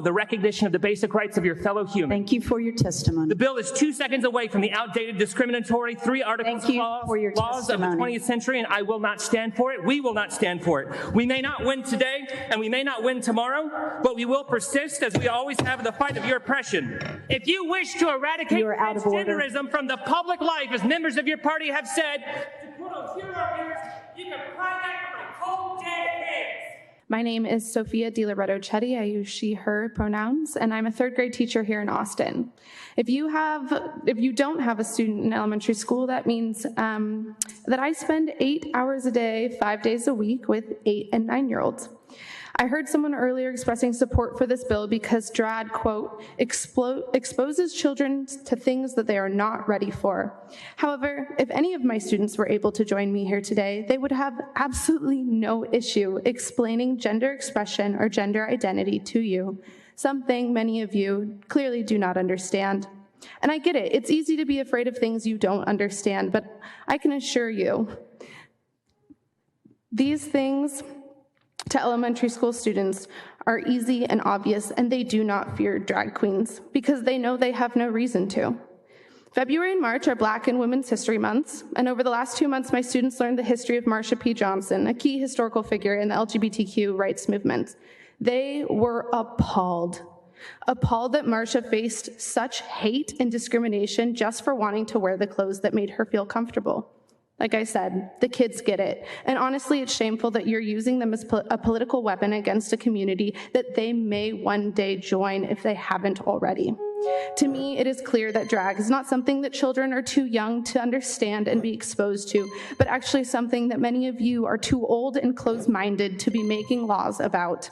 the recognition of the basic rights of your fellow human. Thank you for your testimony. The bill is 2 seconds away from the outdated, discriminatory 3 articles laws of the 20th century, and I will not stand for it. We will not stand for it. We may not win today, and we may not win tomorrow, but we will persist, as we always have, in the fight of your oppression. If you wish to eradicate transgenderism from the public life, as members of your party have said, to put on your ears, you can cry that from my cold, dead hands. My name is Sophia Di Loretto Chetty. I use she, her pronouns, and I'm a 3rd grade teacher here in Austin. If you don't have a student in elementary school, that means that I spend 8 hours a day, 5 days a week with 8 and 9-year-olds. I heard someone earlier expressing support for this bill because drag, quote, exposes children to things that they are not ready for. However, if any of my students were able to join me here today, they would have absolutely no issue explaining gender expression or gender identity to you, something many of you clearly do not understand. And I get it, it's easy to be afraid of things you don't understand, but I can assure you, these things to elementary school students are easy and obvious, and they do not fear drag queens because they know they have no reason to. February and March are Black and Women's History Months, and over the last 2 months, my students learned the history of Marsha P. Johnson, a key historical figure in the LGBTQ rights movement. They were appalled that Marsha faced such hate and discrimination just for wanting to wear the clothes that made her feel comfortable. Like I said, the kids get it. And honestly, it's shameful that you're using them as a political weapon against a community that they may one day join if they haven't already. To me, it is clear that drag is not something that children are too young to understand and be exposed to, but actually something that many of you are too old and closed-minded to be making laws about.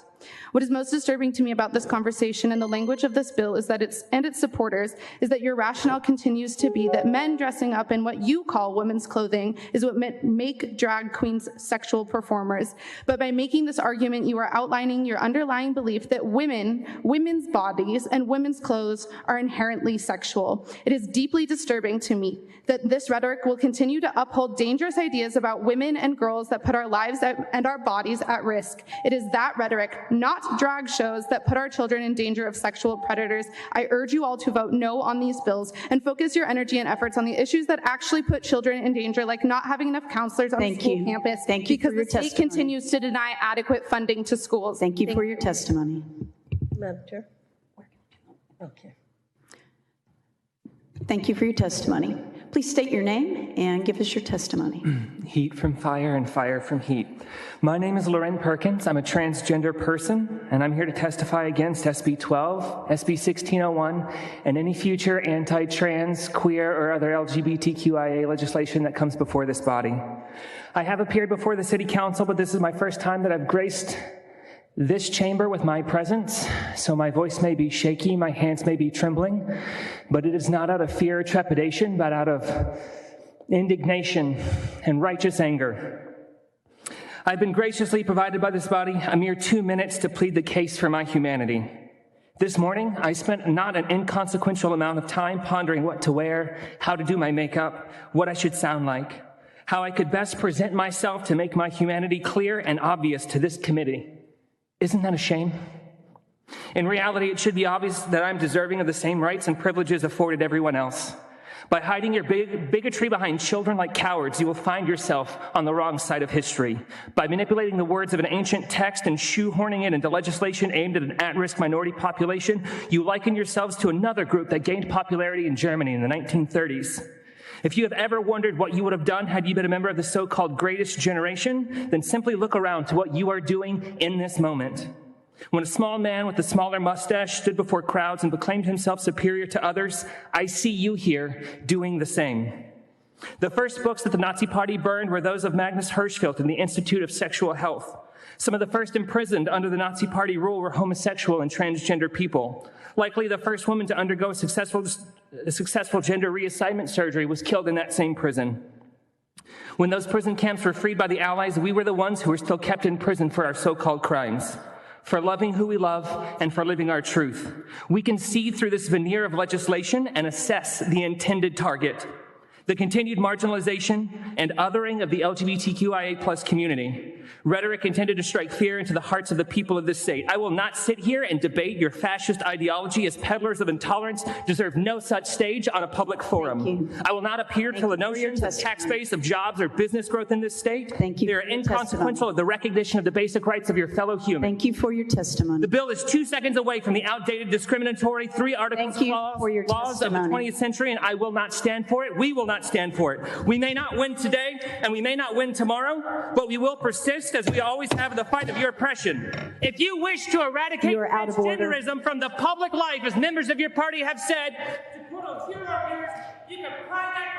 What is most disturbing to me about this conversation and the language of this bill is that its supporters is that your rationale continues to be that men dressing up in what you call women's clothing is what make drag queens sexual performers. But by making this argument, you are outlining your underlying belief that women's bodies and women's clothes are inherently sexual. It is deeply disturbing to me that this rhetoric will continue to uphold dangerous ideas about women and girls that put our lives and our bodies at risk. It is that rhetoric, not drag shows, that put our children in danger of sexual predators. I urge you all to vote no on these bills and focus your energy and efforts on the issues that actually put children in danger, like not having enough counselors on the school campus. Thank you because the state continues to deny adequate funding to schools. Thank you for your testimony. Madam Chair. Okay. Thank you for your testimony. Please state your name and give us your testimony. Heat from fire and fire from heat. My name is Loren Perkins. I'm a transgender person, and I'm here to testify against SB 12, SB 1601, and any future anti-trans, queer, or other LGBTQIA legislation that comes before this body. I have appeared before the City Council, but this is my first time that I've graced this chamber with my presence, so my voice may be shaky, my hands may be trembling, but it is not out of fear or trepidation, but out of indignation and righteous anger. I've been graciously provided by this body a mere 2 minutes to plead the case for my humanity. This morning, I spent not an inconsequential amount of time pondering what to wear, how to do my makeup, what I should sound like, how I could best present myself to make my humanity clear and obvious to this committee. Isn't that a shame? In reality, it should be obvious that I'm deserving of the same rights and privileges afforded everyone else. By hiding your bigotry behind children like cowards, you will find yourself on the wrong side of history. By manipulating the words of an ancient text and shoehorning it into legislation aimed at an at-risk minority population, you liken yourselves to another group that gained popularity in Germany in the 1930s. If you have ever wondered what you would have done had you been a member of the so-called greatest generation, then simply look around to what you are doing in this moment. When a small man with a smaller mustache stood before crowds and proclaimed himself superior to others, I see you here doing the same. The first books that the Nazi Party burned were those of Magnus Hirschfeld and the Institute of Sexual Health. Some of the first imprisoned under the Nazi Party rule were homosexual and transgender people. Likely the first woman to undergo a successful gender reassignment surgery was killed in that same prison. When those prison camps were freed by the Allies, we were the ones who were still kept in prison for our so-called crimes, for loving who we love and for living our truth. We can see through this veneer of legislation and assess the intended target, the continued marginalization and othering of the LGBTQIA+ community. rhetoric intended to strike fear into the hearts of the people of this state. I will not sit here and debate your fascist ideology, as peddlers of intolerance deserve no such stage on a public forum. I will not appeal to the notions of tax base, of jobs, or business growth in this state. Thank you They are for your inconsequential of the recognition of the basic rights of your fellow human. Thank you for your testimony. The bill is 2 seconds away from the outdated, discriminatory, three articles Thank you laws for your of the testimony. 20th century, and I will not stand for it. We will not stand for it. We may not win today, and we may not win tomorrow, but we will persist, as we always have, in the fight of your oppression. If you wish to eradicate You are out of order. transgenderism from the public life, as members of your party have said, to quote a hero of yours, you can cry that